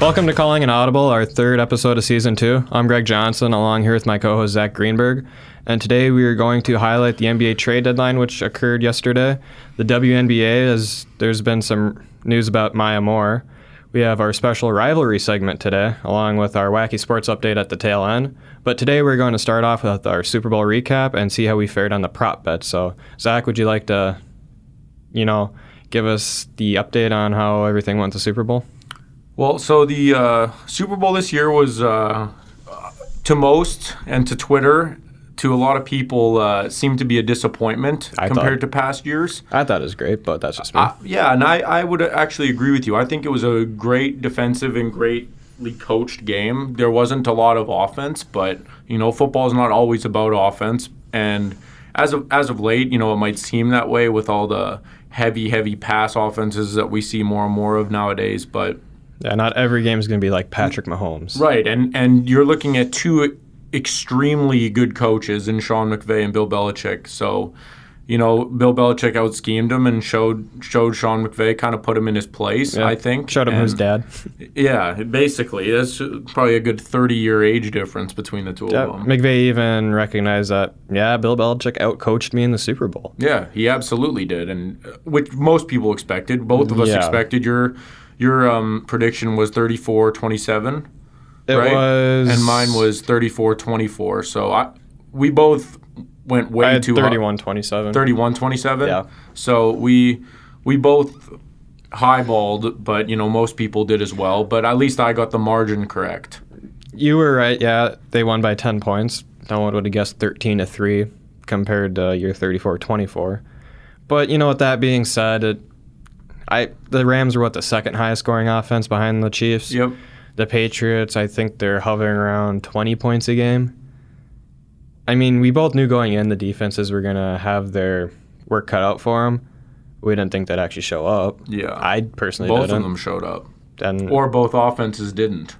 Welcome to Calling an Audible, our third episode of Season 2. I'm Greg Johnson, along here with my co-host Zach Greenberg. And today we are going to highlight the NBA trade deadline, which occurred yesterday. The WNBA, as there's been some news about Maya Moore. We have our special rivalry segment today, along with our wacky sports update at the tail end. But today we're going to start off with our Super Bowl recap and see how we fared on the prop bets. So, Zach, would you like to, give us the update on how everything went to Super Bowl? Well, so the Super Bowl this year was, to most and to Twitter, to a lot of people, seemed to be a disappointment compared to past years. I thought it was great, but that's just me. Yeah, and I would actually agree with you. I think it was a great defensive and greatly coached game. There wasn't a lot of offense, but, football is not always about offense. And as of late, it might seem that way with all the heavy pass offenses that we see more and more of nowadays, but... Yeah, not every game is going to be like Patrick Mahomes. Right, and you're looking at two extremely good coaches in Sean McVay and Bill Belichick. So, Bill Belichick out-schemed him and showed Sean McVay, kind of put him in his place, I think. Showed him his dad. Yeah, basically. That's probably a good 30-year age difference between the two of them. McVay even recognized that, Bill Belichick out-coached me in the Super Bowl. Yeah, he absolutely did, and which most people expected. Both of us expected. Your prediction was 34-27, right? Was... And mine was 34-24. So we both went way too high. 31-27. 31-27? Yeah. So we both highballed, but, most people did as well. But at least I got the margin correct. You were right, yeah. They won by 10 points. No one would have guessed 13-3 compared to your 34-24. But, with that being said, the Rams were the second highest scoring offense behind the Chiefs. Yep. The Patriots, I think they're hovering around 20 points a game. I mean, we both knew going in the defenses were going to have their work cut out for them. We didn't think they'd actually show up. Yeah. I personally didn't. Both of them showed up. Or both offenses didn't.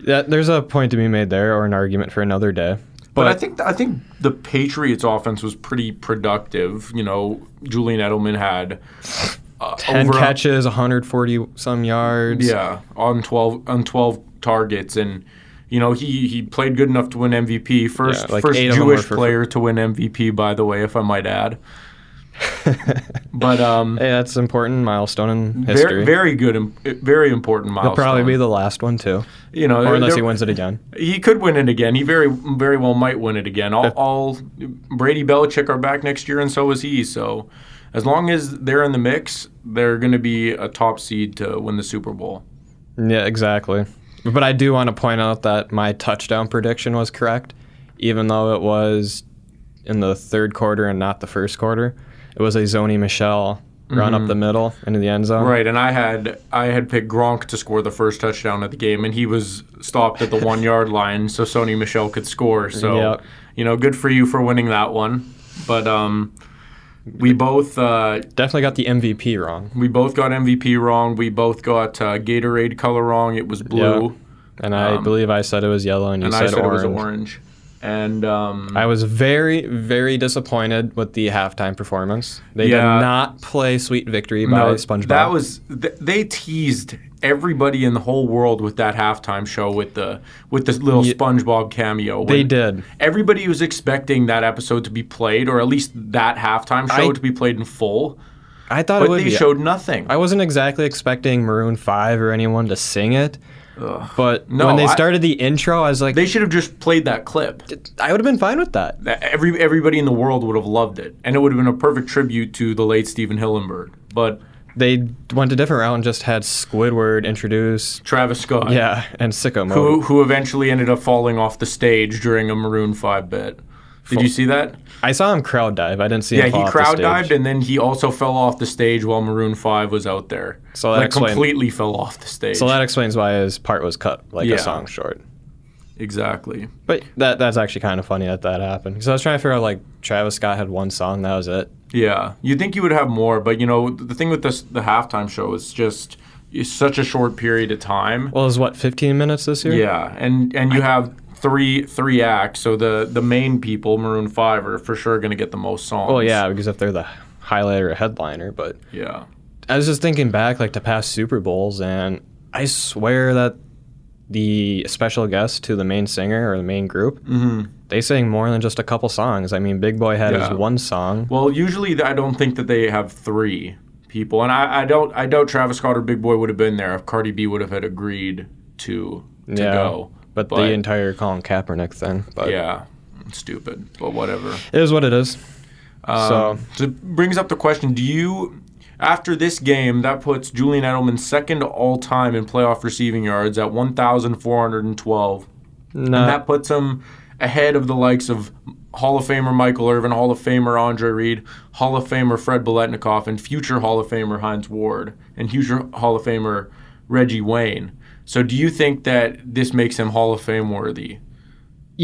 Yeah, there's a point to be made there, or an argument for another day. But I think the Patriots offense was pretty productive. Julian Edelman had... 10 catches, 140-some yards. Yeah, on 12 targets. And, he played good enough to win MVP. First Jewish player to win MVP, by the way, if I might add. But hey, that's an important milestone in history. Very good, very important milestone. He'll probably be the last one, too. Or unless he wins it again. He could win it again. He very, very well might win it again. All Brady, Belichick are back next year, and so is he. So... as long as they're in the mix, they're going to be a top seed to win the Super Bowl. Yeah, exactly. But I do want to point out that my touchdown prediction was correct, even though it was in the third quarter and not the first quarter. It was a Zony Michel run up the middle into the end zone. Right, and I had picked Gronk to score the first touchdown of the game, and he was stopped at the 1 yard line so Sony Michel could score. So, good for you for winning that one. But we both... definitely got the MVP wrong. We both got MVP wrong. We both got Gatorade color wrong. It was blue. Yep. And I believe I said it was yellow, and you said orange. And I said it was orange. And I was very, very disappointed with the halftime performance. They did not play Sweet Victory by SpongeBob. They teased everybody in the whole world with that halftime show with the little SpongeBob cameo. They did. Everybody was expecting that episode to be played, or at least that halftime show to be played in full. I thought it would be. But they showed nothing. I wasn't exactly expecting Maroon 5 or anyone to sing it. Ugh. But when they started the intro, I was like... they should have just played that clip. I would have been fine with that. Everybody in the world would have loved it. And it would have been a perfect tribute to the late Stephen Hillenburg. But... they went a different route and just had Squidward introduce... Travis Scott. Yeah, and Sicko Mode. Who eventually ended up falling off the stage during a Maroon 5 bit. Did you see that? I saw him crowd dive. I didn't see him fall off the stage. Yeah, he crowd dived, and then he also fell off the stage while Maroon 5 was out there. So that completely fell off the stage. So that explains why his part was cut, a song short. Exactly. But that's actually kind of funny that happened. Because I was trying to figure out, Travis Scott had one song, that was it. Yeah. You'd think you would have more, but, the thing with the halftime show is just... it's such a short period of time. Well, it was, 15 minutes this year? Yeah, and you have... three acts, so the main people, Maroon 5, are for sure going to get the most songs. Well, yeah, because if they're the highlight or headliner, but... yeah. I was just thinking back, to past Super Bowls, and I swear that the special guest to the main singer or the main group, they sang more than just a couple songs. I mean, Big Boy had his one song. Well, usually I don't think that they have 3 people, and I doubt Travis Scott or Big Boy would have been there if Cardi B would have had agreed to go. But the entire Colin Kaepernick thing. But yeah, stupid, but whatever. It is what it is. So it brings up the question, after this game, that puts Julian Edelman second all-time in playoff receiving yards at 1,412. And that puts him ahead of the likes of Hall of Famer Michael Irvin, Hall of Famer Andre Reed, Hall of Famer Fred Biletnikoff, and future Hall of Famer Hines Ward, and future Hall of Famer Reggie Wayne. So do you think that this makes him Hall of Fame worthy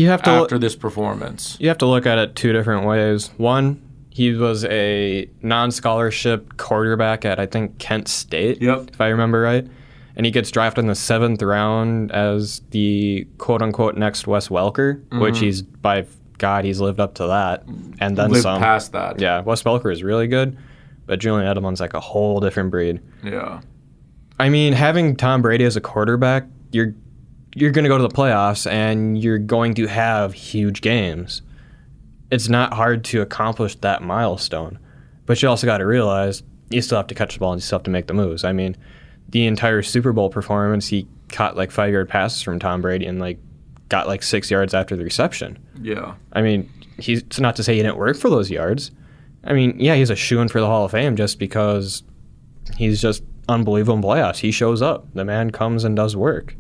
after this performance? You have to look at it 2 different ways. One, he was a non-scholarship quarterback at, I think, Kent State, if I remember right. And he gets drafted in the 7th round as the quote-unquote next Wes Welker, which he's, by God, he's lived up to that. And then some. Past that. Yeah, Wes Welker is really good, but Julian Edelman's like a whole different breed. Yeah. I mean, having Tom Brady as a quarterback, you're going to go to the playoffs, and you're going to have huge games. It's not hard to accomplish that milestone. But you also got to realize you still have to catch the ball and you still have to make the moves. I mean, the entire Super Bowl performance, he caught like 5-yard passes from Tom Brady and like got like 6 yards after the reception. Yeah. I mean, it's not to say he didn't work for those yards. I mean, yeah, he's a shoo-in for the Hall of Fame just because he's just unbelievable in playoffs. He shows up. The man comes and does work.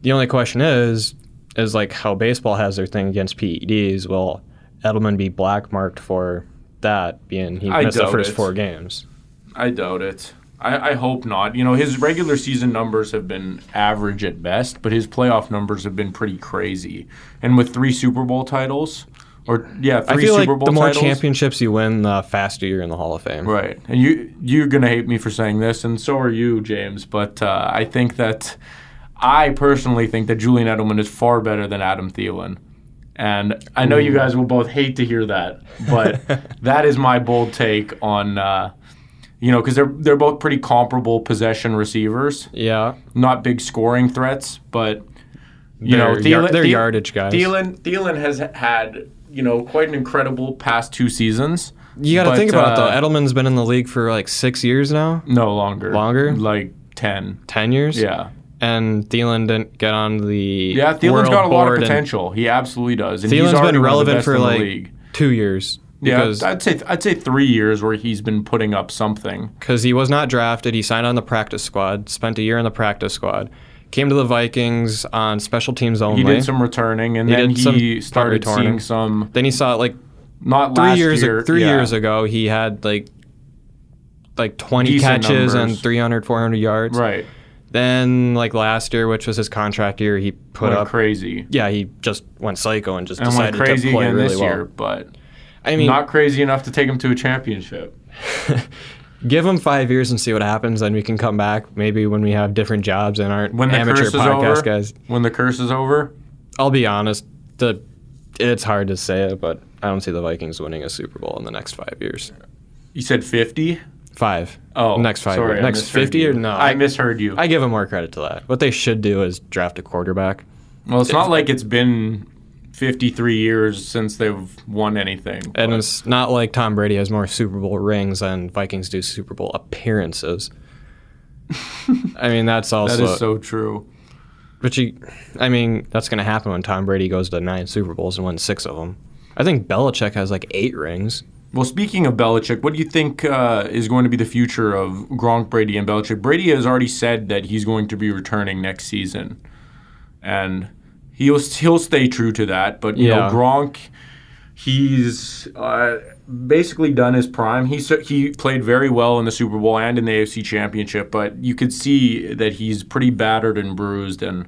The only question is like how baseball has their thing against PEDs. Will Edelman be blackmarked for that, being he missed the first 4 games? I doubt it. I hope not. You know, his regular season numbers have been average at best, but his playoff numbers have been pretty crazy. And with 3 Super Bowl titles, I feel like Super Bowl the more titles, championships you win, the faster you're in the Hall of Fame. Right. And you're going to hate me for saying this, and so are you, James, but I personally think that Julian Edelman is far better than Adam Thielen. And I know you guys will both hate to hear that, but that is my bold take on, because they're both pretty comparable possession receivers. Yeah. Not big scoring threats, but, they're yardage guys. Thielen has had, quite an incredible past 2 seasons. You got to think about it, though. Edelman's been in the league for like 6 years now? No, longer. Longer? Like 10. 10 years? Yeah. And Thielen didn't get on the Thielen's got a lot of potential. He absolutely does. And Thielen's been relevant for like 2 years. Yeah, I'd say 3 years where he's been putting up something. Because he was not drafted. He signed on the practice squad, spent a year in the practice squad, came to the Vikings on special teams only. He did some returning, and then he started seeing some. Then he saw it not 3 years. 3 years ago, he had like 20 decent catches numbers. and 300, 400 yards. Right. Then, last year, which was his contract year, he put up crazy. Yeah, he just went psycho and just and decided went crazy to play again really this well. year, but I mean, not crazy enough to take him to a championship. Give him 5 years and see what happens, then we can come back maybe when we have different jobs and aren't amateur podcast guys. When the curse is over? I'll be honest, it's hard to say it, but I don't see the Vikings winning a Super Bowl in the next 5 years. You said 50? 5. Oh, next 5 sorry, years. Next 50 or no? I misheard you. I give them more credit to that. What they should do is draft a quarterback. Well, it's not like it's been 53 years since they've won anything. And it's not like Tom Brady has more Super Bowl rings than Vikings do Super Bowl appearances. I mean, that's also... That is so true. But that's going to happen when Tom Brady goes to 9 Super Bowls and wins 6 of them. I think Belichick has 8 rings. Well, speaking of Belichick, what do you think is going to be the future of Gronk, Brady, and Belichick? Brady has already said that he's going to be returning next season, and he'll stay true to that. But Gronk, he's basically done his prime. He played very well in the Super Bowl and in the AFC Championship, but you could see that he's pretty battered and bruised, and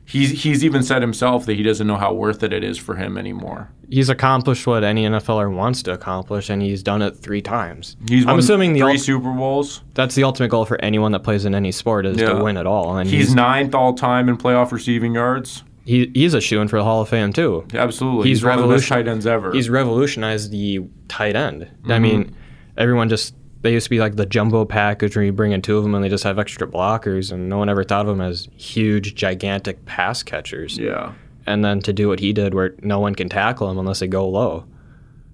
he's even said himself that he doesn't know how worth it is for him anymore. He's accomplished what any NFLer wants to accomplish, and he's done it 3 times. I'm assuming 3 Super Bowls. That's the ultimate goal for anyone that plays in any sport is to win it all. And he's 9th all-time in playoff receiving yards. He's a shoo-in for the Hall of Fame, too. Absolutely. He's one of the best tight ends ever. He's revolutionized the tight end. Mm-hmm. I mean, everyone just they used to be like the jumbo package where you bring in two of them and they just have extra blockers, and no one ever thought of them as huge, gigantic pass catchers. Yeah. And then to do what he did where no one can tackle him unless they go low.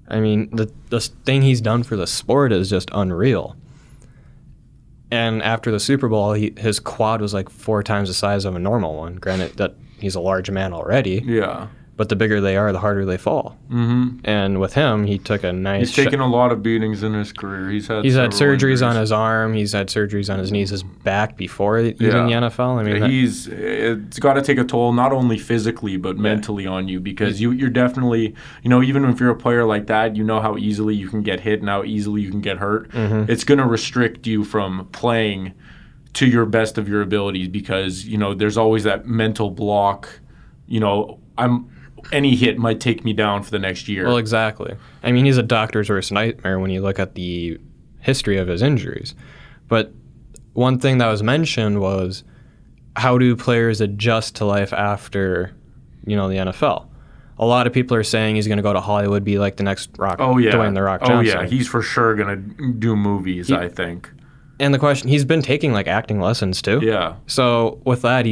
I mean, the thing he's done for the sport is just unreal. And after the Super Bowl, his quad was like 4 times the size of a normal one. Granted that he's a large man already. Yeah. But the bigger they are, the harder they fall. Mm-hmm. And with him, he took a nice... He's taken a lot of beatings in his career. He's had surgeries injuries on his arm. He's had surgeries on his knees, his back before even the NFL. I mean, it's got to take a toll not only physically but mentally on you, because you're definitely, even if you're a player like that, you know how easily you can get hit and how easily you can get hurt. Mm-hmm. It's going to restrict you from playing to your best of your abilities because, there's always that mental block. Any hit might take me down for the next year. Well, exactly. I mean, he's a doctor's worst nightmare when you look at the history of his injuries. But one thing that was mentioned was, how do players adjust to life after, the NFL? A lot of people are saying he's going to go to Hollywood, be like the next Dwayne The Rock Johnson. Oh, yeah. He's for sure going to do movies, I think. And the question, he's been taking, acting lessons, too. Yeah. So with that,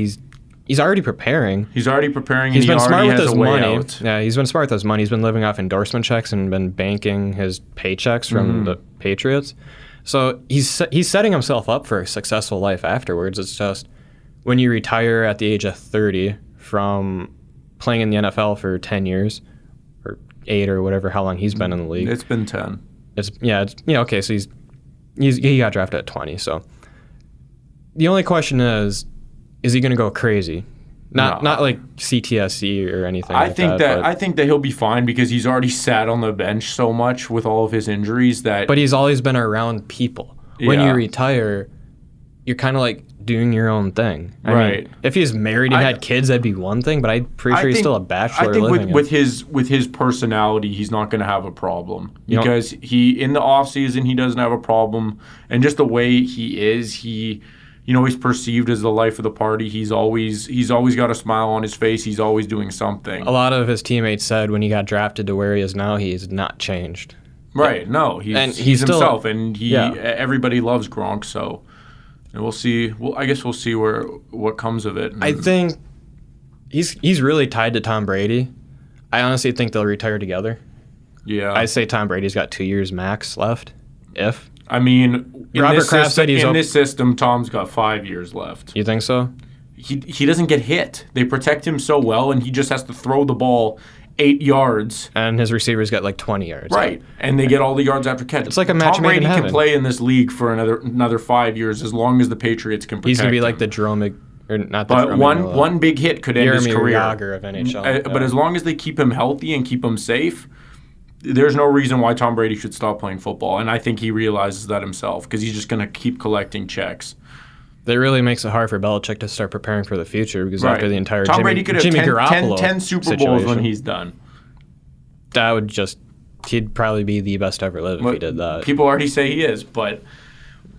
He's already preparing. He's been smart with his money. Out. Yeah, he's been smart with his money. He's been living off endorsement checks and been banking his paychecks from the Patriots. So he's setting himself up for a successful life afterwards. It's just when you retire at the age of 30 from playing in the NFL for 10 years or 8 or whatever, how long he's been in the league. It's been 10. Okay, so he got drafted at 20. So the only question is he going to go crazy? Not like CTSC or anything. I think that he'll be fine because he's already sat on the bench so much with all of his injuries that. But he's always been around people. When you retire, you're kind of like doing your own thing. I mean, if he's married and had kids, that'd be one thing. But I'm pretty sure he's still a bachelor. I think with his personality, he's not going to have a problem because he in the off season he doesn't have a problem, and just the way he is, he's perceived as the life of the party. He's always got a smile on his face. He's always doing something. A lot of his teammates said when he got drafted to where he is now, he's not changed. Right. Yeah. No, he's himself, and everybody loves Gronk. So, and we'll see. Well, I guess we'll see what comes of it. I think he's really tied to Tom Brady. I honestly think they'll retire together. Yeah. I say Tom Brady's got 2 years max left. I mean, Robert Kraft said in this system, Tom's got 5 years left. You think so? He doesn't get hit. They protect him so well, and he just has to throw the ball 8 yards. And his receivers get 20 yards. Right, and they get all the yards after catch. It's like a match made in heaven. Tom Brady can play in this league for another 5 years as long as the Patriots can protect him. He's going to be like the Jerome, or not the Jerome. But one big hit could end his career. Yager of NHL. But as long as they keep him healthy and keep him safe, there's no reason why Tom Brady should stop playing football, and I think he realizes that himself because he's just going to keep collecting checks. That really makes it hard for Belichick to start preparing for the future because after the entire Tom Brady could have Jimmy Garoppolo 10 Super Bowls when he's done. That would he'd probably be the best ever live if he did that. People already say he is, but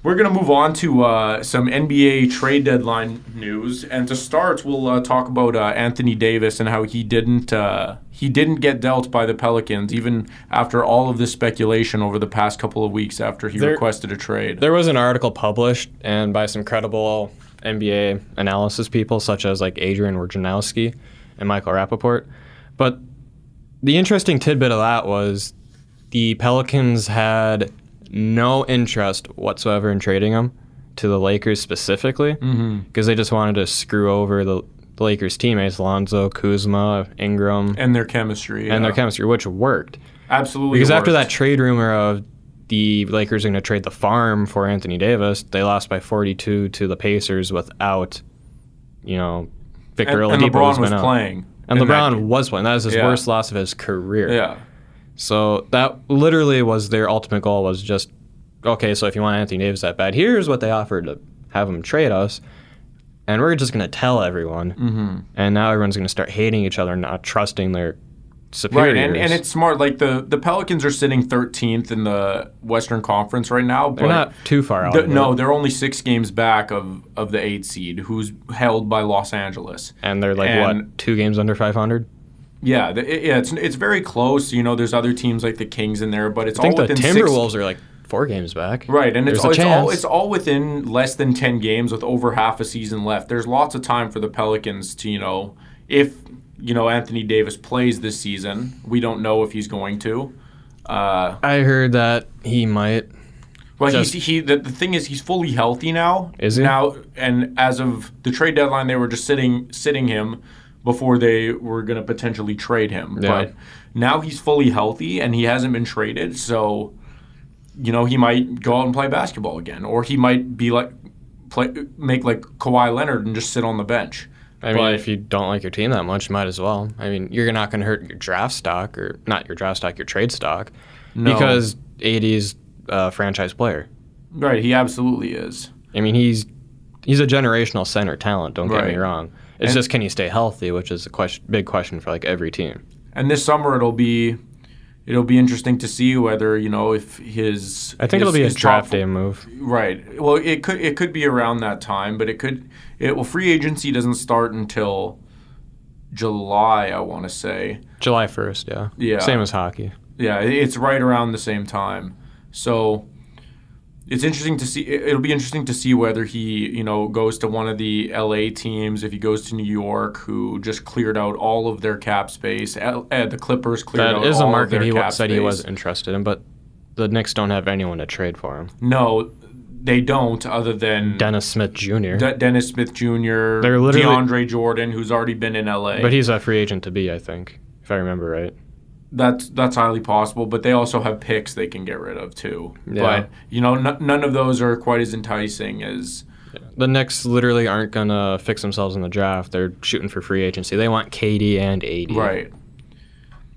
we're going to move on to some NBA trade deadline news, and to start, we'll talk about Anthony Davis and how he didn't get dealt by the Pelicans, even after all of this speculation over the past couple of weeks after he requested a trade. There was an article published, and by some credible NBA analysis people, such as like Adrian Wojnarowski and Michael Rappaport. But the interesting tidbit of that was the Pelicans had no interest whatsoever in trading him to the Lakers specifically because they just wanted to screw over the Lakers teammates, Lonzo, Kuzma, Ingram. And their chemistry. And their chemistry, which worked. Absolutely Because worked. after that trade rumor of the Lakers are going to trade the farm for Anthony Davis, they lost by 42 to the Pacers without, Victor Oladipo. And LeBron was playing. And LeBron was playing. That was his worst loss of his career. Yeah. So that literally was their ultimate goal, was just, okay, so if you want Anthony Davis that bad, here's what they offered to have him trade us, and we're just going to tell everyone. And now everyone's going to start hating each other and not trusting their superiors. Right, and it's smart. Like, the Pelicans are sitting 13th in the Western Conference right now. They're not too far out. No, they're only 6 games back of the 8th seed, who's held by Los Angeles. And they're 2 games under 500? Yeah, it's very close. There's other teams like the Kings in there, but it's all within I think the Timberwolves are like 4 games back. Right, and There's it's all within less than 10 games with over half a season left. There's lots of time for the Pelicans to, if Anthony Davis plays this season. We don't know if he's going to. I heard that he might. Well, the thing is, he's fully healthy now. Is he? Now, and as of the trade deadline, they were just sitting him before they were going to potentially trade him. Yeah. But now he's fully healthy, and he hasn't been traded, so he might go out and play basketball again, or he might be make like Kawhi Leonard and just sit on the bench. I mean, if you don't like your team that much, you might as well. I mean, you're not going to hurt your draft stock, or not your draft stock, your trade stock, because AD's a franchise player. Right, he absolutely is. I mean, he's a generational center talent, don't get me wrong. It's just, can he stay healthy, which is a big question for every team. And this summer it'll be interesting to see whether if his. I think it'll be a draft day move. Right. Well, it could be around that time, but free agency doesn't start until July, I want to say. July 1st, yeah. Yeah. Same as hockey. Yeah, it's right around the same time. So it's interesting to see. It'll be interesting to see whether he, goes to one of the LA teams, if he goes to New York, who just cleared out all of their cap space. The Clippers cleared out all of their cap space. That is a market he said he was interested in, but the Knicks don't have anyone to trade for him. No, they don't, other than Dennis Smith Jr. Dennis Smith Jr., They're literally DeAndre Jordan, who's already been in LA. But he's a free agent to be, I think, if I remember right. That's highly possible, but they also have picks they can get rid of too. Yeah. But none of those are quite as enticing as. Yeah. The Knicks literally aren't gonna fix themselves in the draft. They're shooting for free agency. They want KD and AD. Right.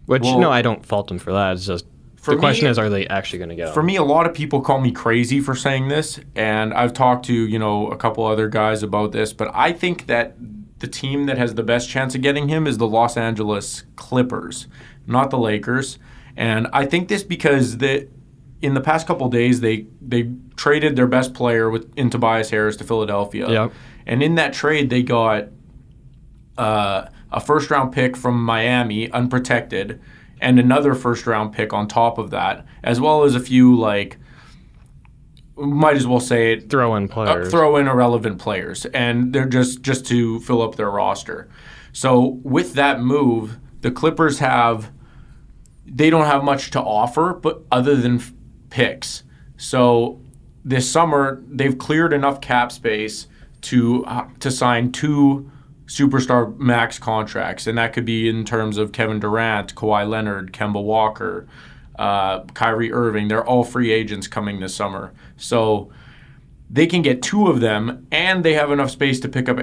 Which I don't fault them for that. It's just the question is, are they actually going to get them? For me, a lot of people call me crazy for saying this, and I've talked to a couple other guys about this, but I think that the team that has the best chance of getting him is the Los Angeles Clippers, not the Lakers. And I think this because in the past couple of days, they traded their best player in Tobias Harris to Philadelphia. Yep. And in that trade, they got a first-round pick from Miami, unprotected, and another first-round pick on top of that, as well as a few, might as well say it, throw-in players. Throw-in irrelevant players, and they're just to fill up their roster. So with that move, the Clippers they don't have much to offer, but other than picks. So this summer, they've cleared enough cap space to sign 2 superstar max contracts, and that could be in terms of Kevin Durant, Kawhi Leonard, Kemba Walker, Kyrie Irving. They're all free agents coming this summer. So they can get 2 of them, and they have enough space to pick up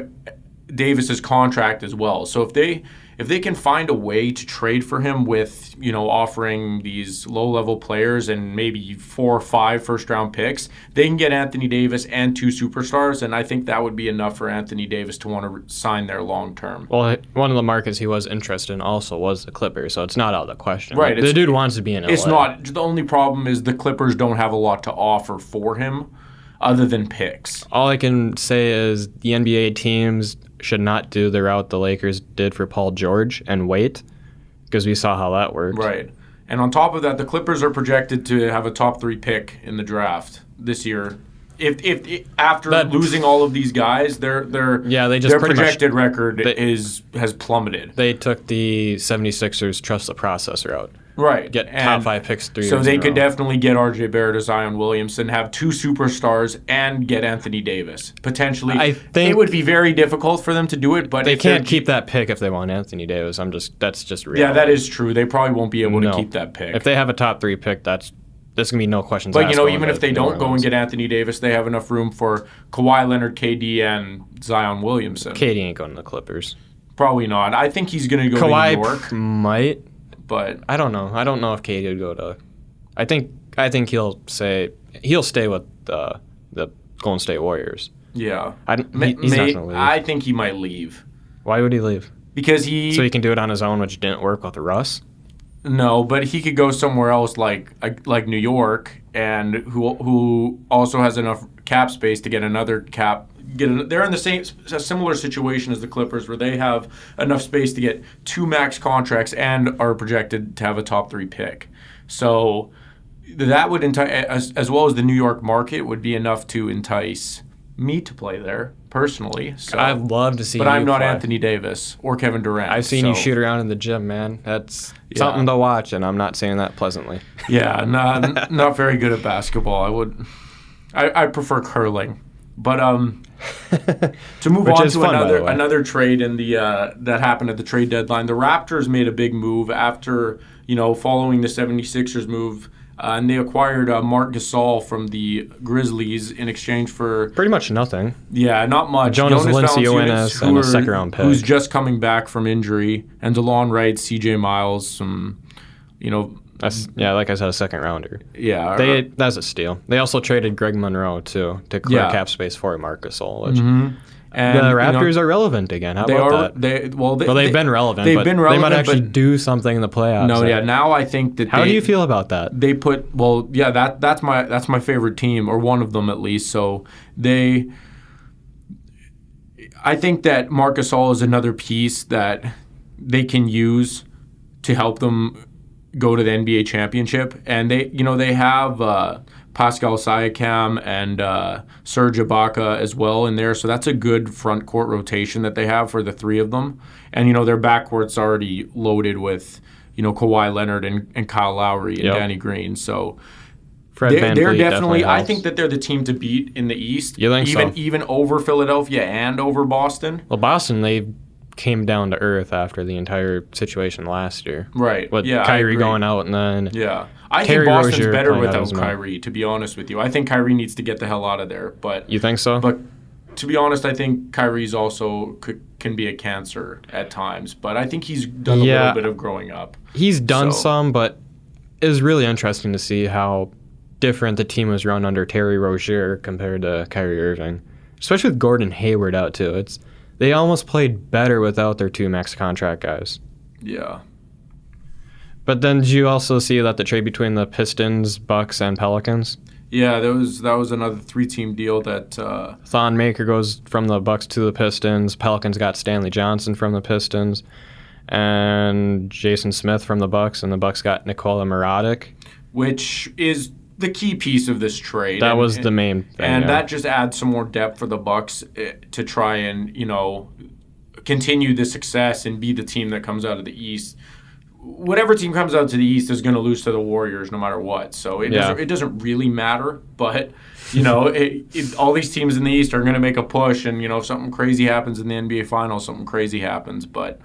Davis's contract as well. So if they can find a way to trade for him with, offering these low-level players and maybe 4 or 5 first-round picks, they can get Anthony Davis and 2 superstars, and I think that would be enough for Anthony Davis to want to sign there long-term. Well, one of the markets he was interested in also was the Clippers, so it's not out of the question. Right. The dude wants to be in LA. It's not. The only problem is the Clippers don't have a lot to offer for him other than picks. All I can say is the NBA teams should not do the route the Lakers did for Paul George and wait, because we saw how that worked. Right. And on top of that, the Clippers are projected to have a top 3 pick in the draft this year. If after losing all of these guys, their projected record has plummeted. They took the 76ers trust the process route. Right. Get top 5 picks 3 years So they in a could row. definitely get R.J. Barrett or Zion Williamson, have 2 superstars, and get Anthony Davis. Potentially. I think it would be very difficult for them to do it, but they can't keep that pick if they want Anthony Davis. That's just real. Yeah, that is true. They probably won't be able to keep that pick. If they have a top 3 pick, there's going to be no questions asked. But, even if they don't go and get Anthony Davis, they have enough room for Kawhi Leonard, KD, and Zion Williamson. KD ain't going to the Clippers. Probably not. I think he's going to go to New York. Kawhi might. But I don't know. I don't know if KD would go to. I think he'll stay with the Golden State Warriors. Yeah, he's not going to leave. I think he might leave. Why would he leave? Because so he can do it on his own, which didn't work with Russ. No, but he could go somewhere else like New York, and who also has enough cap space to get another cap. They're in a similar situation as the Clippers, where they have enough space to get 2 max contracts and are projected to have a top 3 pick. So that would entice, as well as the New York market, would be enough to entice me to play there personally. So I'd love to see you But I'm not play. Anthony Davis or Kevin Durant. I've seen you shoot around in the gym, man. That's something to watch, and I'm not saying that pleasantly. Yeah, not very good at basketball. I prefer curling. But to move on to another trade in the that happened at the trade deadline, the Raptors made a big move after following the 76ers move, and they acquired Marc Gasol from the Grizzlies in exchange for pretty much nothing. Yeah, not much. Jonas Valanciunas and a second-round pick, who's just coming back from injury, and DeLon Wright, C.J. Miles, some like I said, a second rounder. Yeah, that's a steal. They also traded Greg Monroe too to clear cap space for Marc Gasol. Which and the Raptors are relevant again. How about that? They've been relevant. They might actually do something in the playoffs. No, now I think that. How do you feel about that? They put that's my favorite team, or one of them at least. So I think that Marc Gasol is another piece that they can use to help them go to the NBA championship, and they have Pascal Siakam and Serge Ibaka as well in there, so that's a good front court rotation that they have for the three of them, and their backcourt's already loaded with Kawhi Leonard and Kyle Lowry and Danny Green, so they're definitely I think that they're the team to beat in the East. You think so? Even over Philadelphia and over Boston. Well, Boston, they came down to earth after the entire situation last year. Right. With Kyrie going out, and then I think Boston's better without Kyrie, to be honest with you. I think Kyrie needs to get the hell out of there. But you think so? But to be honest, I think Kyrie's also can be a cancer at times. But I think he's done a little bit of growing up. He's done some, but it was really interesting to see how different the team was run under Terry Rozier compared to Kyrie Irving, especially with Gordon Hayward out too. They almost played better without their two max contract guys. Yeah. But then did you also see that the trade between the Pistons, Bucks, and Pelicans? Yeah, that was another 3-team deal that Thon Maker goes from the Bucks to the Pistons. Pelicans got Stanley Johnson from the Pistons, and Jason Smith from the Bucks, and the Bucks got Nikola Mirotic, which is the key piece of this trade. That was the main thing. And that just adds some more depth for the Bucks to try and, continue the success and be the team that comes out of the East. Whatever team comes out to the East is going to lose to the Warriors no matter what. So it doesn't really matter. But, all these teams in the East are going to make a push. And, if something crazy happens in the NBA Finals, something crazy happens. But,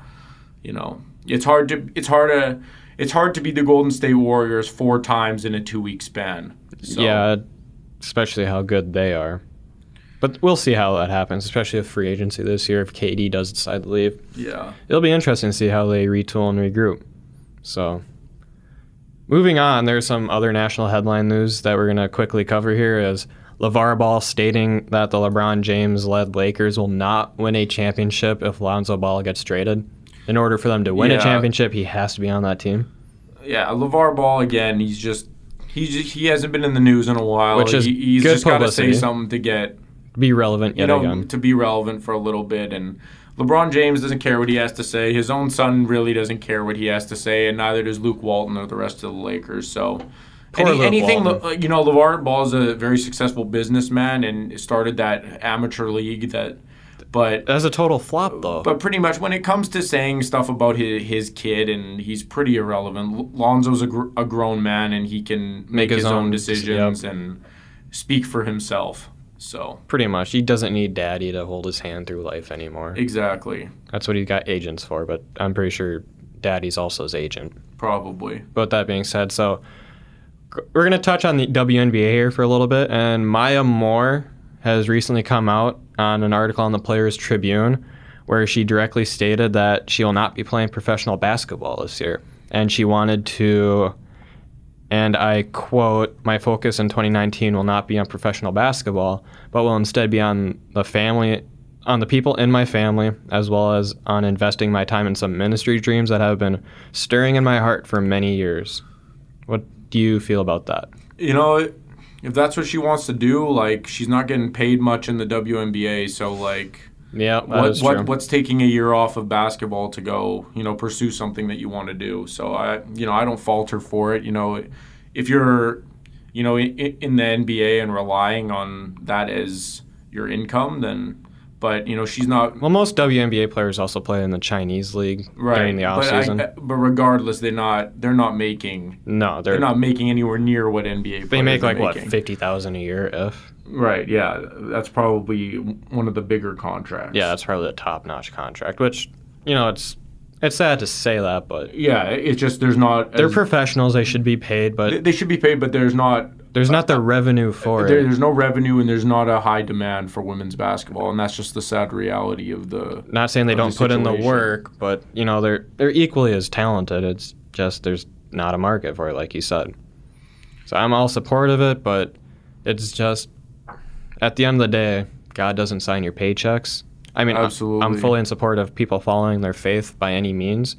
it's hard to be the Golden State Warriors 4 times in a 2-week span. So. Yeah, especially how good they are. But we'll see how that happens, especially with free agency this year if KD does decide to leave. Yeah. It'll be interesting to see how they retool and regroup. So, moving on, there's some other national headline news that we're going to quickly cover here is LeVar Ball stating that the LeBron James-led Lakers will not win a championship if Lonzo Ball gets traded. In order for them to win a championship, he has to be on that team. Yeah, LeVar Ball, again, he hasn't been in the news in a while. Which is he's good just got to publicity. say something to be relevant again. To be relevant for a little bit. And LeBron James doesn't care what he has to say. His own son really doesn't care what he has to say, and neither does Luke Walton or the rest of the Lakers. So LeVar Ball is a very successful businessman and started that amateur league But that's a total flop, though. But pretty much when it comes to saying stuff about his kid, and he's pretty irrelevant. Lonzo's a grown man, and he can make his own decisions and speak for himself. So pretty much, he doesn't need daddy to hold his hand through life anymore. Exactly. That's what he got agents for, but I'm pretty sure daddy's also his agent. Probably. But that being said, so we're going to touch on the WNBA here for a little bit, and Maya Moore has recently come out on an article on the Players Tribune where she directly stated that she will not be playing professional basketball this year. And she wanted to, and I quote, "My focus in 2019 will not be on professional basketball, but will instead be on the people in my family, as well as on investing my time in some ministry dreams that have been stirring in my heart for many years." What do you feel about that? If that's what she wants to do, she's not getting paid much in the WNBA, so what's taking a year off of basketball to go, pursue something that you want to do? So I don't fault her for it. If you're in the NBA and relying on that as your income, then. But she's not. Well, most WNBA players also play in the Chinese league during the off season. But regardless, they're not making. No, they're not making anywhere near what NBA players they make like making. what, $50,000 a year if. Right. Yeah, that's probably one of the bigger contracts. Yeah, that's probably a top-notch contract. Which, it's sad to say that, but yeah, it's just there's not. They're professionals. They should be paid, but they should be paid. But there's not. There's not the revenue for it. There's no revenue, and there's not a high demand for women's basketball, and that's just the sad reality of the. Not saying they don't put in the work, but they're equally as talented. It's just there's not a market for it, like you said. So I'm all supportive of it, but it's just at the end of the day, God doesn't sign your paychecks. I mean, absolutely. I'm fully in support of people following their faith by any means.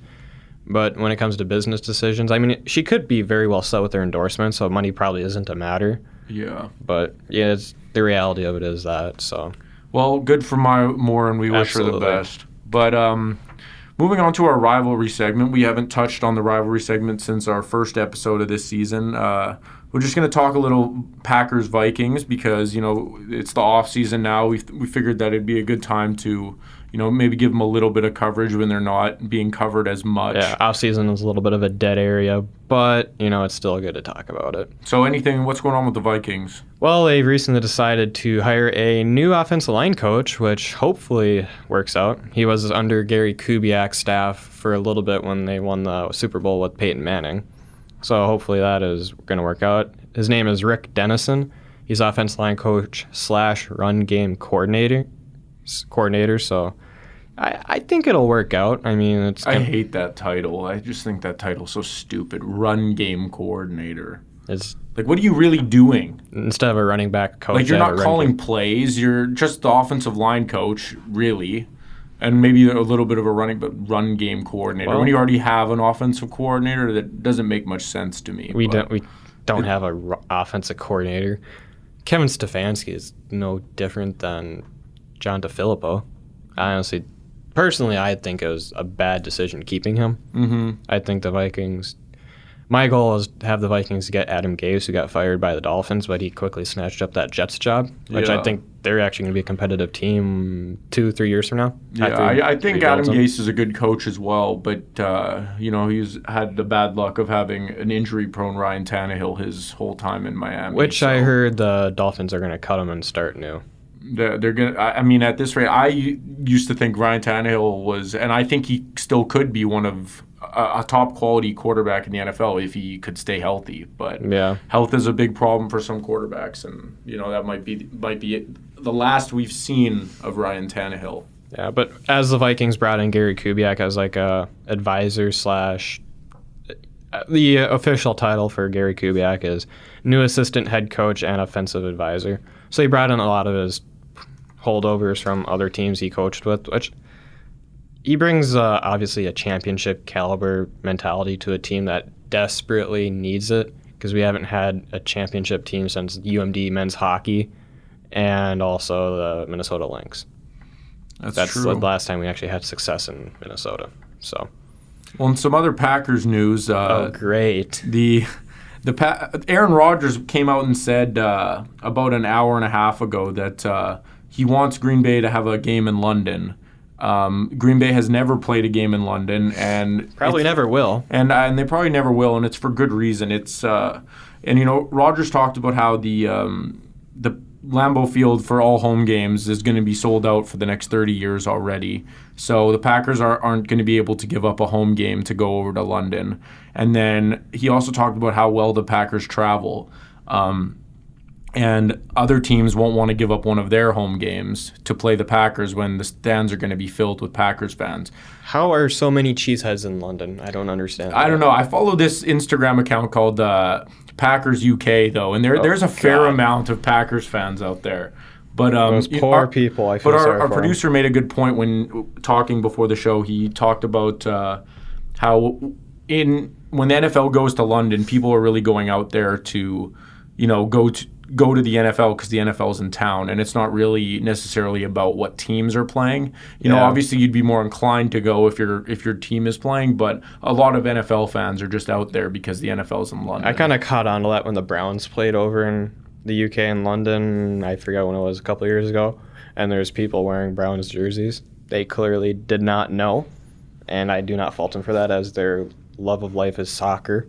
But when it comes to business decisions, I mean, she could be very well set with her endorsement, so money probably isn't a matter. Yeah. But, yeah, the reality of it is that, so. Well, good for Moore, and we wish her the best. But moving on to our rivalry segment, we haven't touched on the rivalry segment since our first episode of this season. We're just going to talk a little Packers-Vikings because, it's the off-season now. We figured that it'd be a good time to, maybe give them a little bit of coverage when they're not being covered as much. Yeah, off-season is a little bit of a dead area, but, it's still good to talk about it. So what's going on with the Vikings? Well, they recently decided to hire a new offensive line coach, which hopefully works out. He was under Gary Kubiak's staff for a little bit when they won the Super Bowl with Peyton Manning. So hopefully that is going to work out. His name is Rick Dennison. He's offensive line coach / run game coordinator. So I think it'll work out. I mean, I hate that title. I just think that title's so stupid. Run game coordinator. It's like, what are you really doing? Instead of a running back coach. Like, you're not calling plays. You're just the offensive line coach, really. And maybe a little bit of a run game coordinator. Well, when you already have an offensive coordinator, that doesn't make much sense to me. We don't have an offensive coordinator. Kevin Stefanski is no different than John DeFilippo. Personally, I think it was a bad decision keeping him. Mm-hmm. I think the Vikings. My goal is to have the Vikings get Adam Gase, who got fired by the Dolphins, but he quickly snatched up that Jets job, which I think they're actually going to be a competitive team 2-3 years from now. Yeah, I think Adam Gase is a good coach as well, but he's had the bad luck of having an injury-prone Ryan Tannehill his whole time in Miami. Which I heard the Dolphins are going to cut him and start new. They're gonna. I mean, at this rate, I used to think Ryan Tannehill was, and I think he still could be one of a top quality quarterback in the NFL if he could stay healthy. But health is a big problem for some quarterbacks, and that might be the last we've seen of Ryan Tannehill. Yeah, but as the Vikings brought in Gary Kubiak as like a advisor / the official title for Gary Kubiak is new assistant head coach and offensive advisor. So he brought in a lot of his holdovers from other teams he coached with, which he brings obviously a championship caliber mentality to a team that desperately needs it, because we haven't had a championship team since UMD men's hockey and also the Minnesota Lynx. That's true. The last time we actually had success in Minnesota. So, well, in some other Packers news, great. Aaron Rodgers came out and said about an hour and a half ago that he wants Green Bay to have a game in London. Green Bay has never played a game in London, and probably never will. And they probably never will, and it's for good reason. It's Rodgers talked about how the Lambeau Field for all home games is going to be sold out for the next 30 years already. So the Packers aren't going to be able to give up a home game to go over to London. And then he also talked about how well the Packers travel. And other teams won't want to give up one of their home games to play the Packers when the stands are going to be filled with Packers fans. How are so many cheeseheads in London? I don't understand that. I don't know. I follow this Instagram account called Packers UK, though, and there's a fair amount of Packers fans out there. But those poor people, I feel sorry for. But our producer made a good point when talking before the show. He talked about how when the NFL goes to London, people are really going out there to go to the NFL because the NFL's in town, and it's not really necessarily about what teams are playing. Obviously you'd be more inclined to go if your team is playing, but a lot of NFL fans are just out there because the NFL's in London. I kind of caught on to that when the Browns played over in the UK in London. I forget when it was, a couple of years ago, and there's people wearing Browns jerseys. They clearly did not know, and I do not fault them for that, as their love of life is soccer,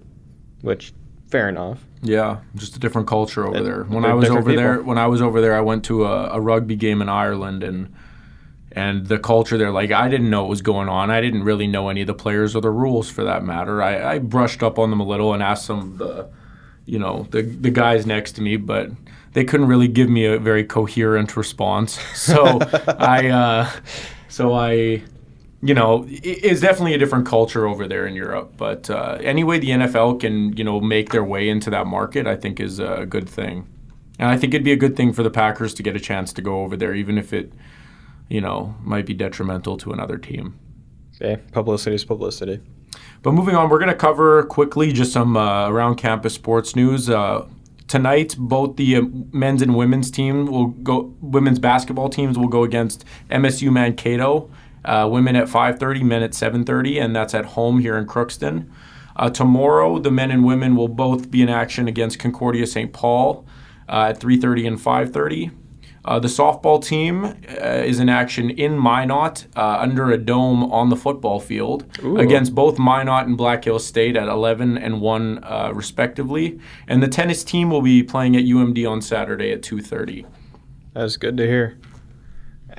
which fair enough. Yeah, just a different culture over there. When I was over there, I went to a rugby game in Ireland, and the culture there, like, I didn't know what was going on. I didn't really know any of the players or the rules, for that matter. I brushed up on them a little and asked some of the guys next to me, but they couldn't really give me a very coherent response. So it's definitely a different culture over there in Europe. But anyway, the NFL can, make their way into that market, I think is a good thing. And I think it'd be a good thing for the Packers to get a chance to go over there, even if it, might be detrimental to another team. Okay, publicity is publicity. But moving on, we're going to cover quickly just some around campus sports news. Tonight, both the men's and women's women's basketball teams will go against MSU Mankato. Women at 5:30, men at 7:30, and that's at home here in Crookston. Tomorrow, the men and women will both be in action against Concordia St. Paul at 3:30 and 5:30. The softball team is in action in Minot under a dome on the football field. Ooh. Against both Minot and Black Hills State at 11 and 1 respectively. And the tennis team will be playing at UMD on Saturday at 2:30. That's good to hear.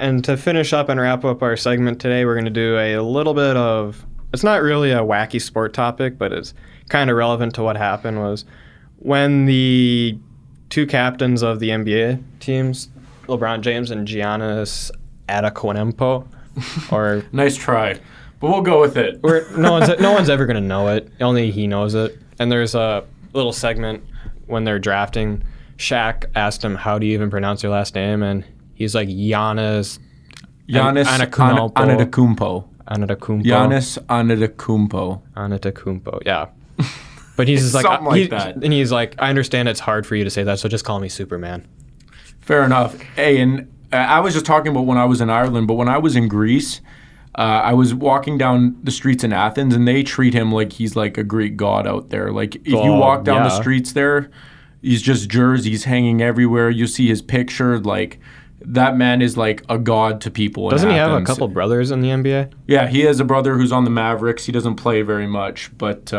And to finish up and wrap up our segment today, we're going to do a little bit of, it's not really a wacky sport topic, but it's kind of relevant to what happened, was when the two captains of the NBA teams, LeBron James and Giannis Antetokounmpo, or nice try, but we'll go with it. No one's ever going to know it. Only he knows it. And there's a little segment when they're drafting. Shaq asked him, "How do you even pronounce your last name?" And he's like, Giannis Antetokounmpo. Giannis Antetokounmpo. Yeah. But he's just like, something like that. And he's like, I understand it's hard for you to say that, so just call me Superman. Fair enough. Hey, and I was just talking about when I was in Ireland, but when I was in Greece, I was walking down the streets in Athens, and they treat him like he's like a Greek god out there. Like, if you walk down the streets there, he's just jerseys hanging everywhere. You see his picture, like, that man is like a god to people. Doesn't he have a couple brothers in the NBA? Yeah, he has a brother who's on the Mavericks. He doesn't play very much, but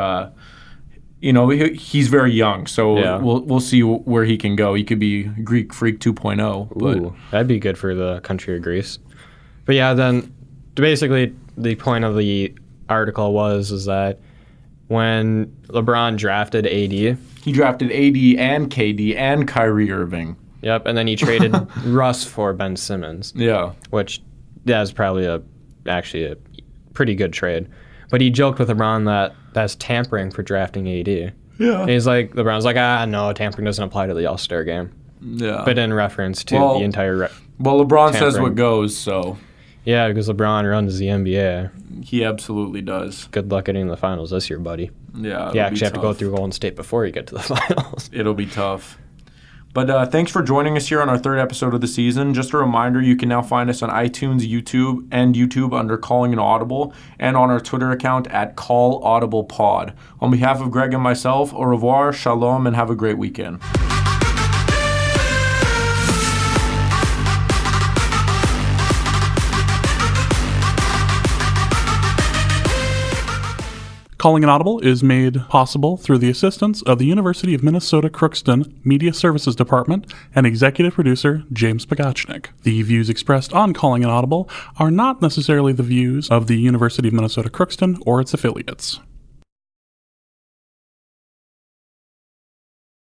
he's very young, so yeah. We'll see where he can go. He could be Greek Freak 2.0. Ooh, that'd be good for the country of Greece. But yeah, then basically the point of the article is that when LeBron drafted AD, he drafted AD and KD and Kyrie Irving. Yep, and then he traded Russ for Ben Simmons. Yeah, which that's probably actually a pretty good trade. But he joked with LeBron that that's tampering for drafting AD. Yeah. And LeBron's like, no, tampering doesn't apply to the All-Star game. Yeah. But in reference to the entire well, LeBron says what goes, so. Yeah, because LeBron runs the NBA. He absolutely does. Good luck getting to the finals this year, buddy. Yeah, you actually have to go through Golden State before you get to the finals. It'll be tough. But thanks for joining us here on our third episode of the season. Just a reminder, you can now find us on iTunes, YouTube under Calling an Audible, and on our Twitter account at CallAudiblePod. On behalf of Greg and myself, au revoir, shalom, and have a great weekend. Calling an Audible is made possible through the assistance of the University of Minnesota Crookston Media Services Department and executive producer James Pagachnik. The views expressed on Calling an Audible are not necessarily the views of the University of Minnesota Crookston or its affiliates.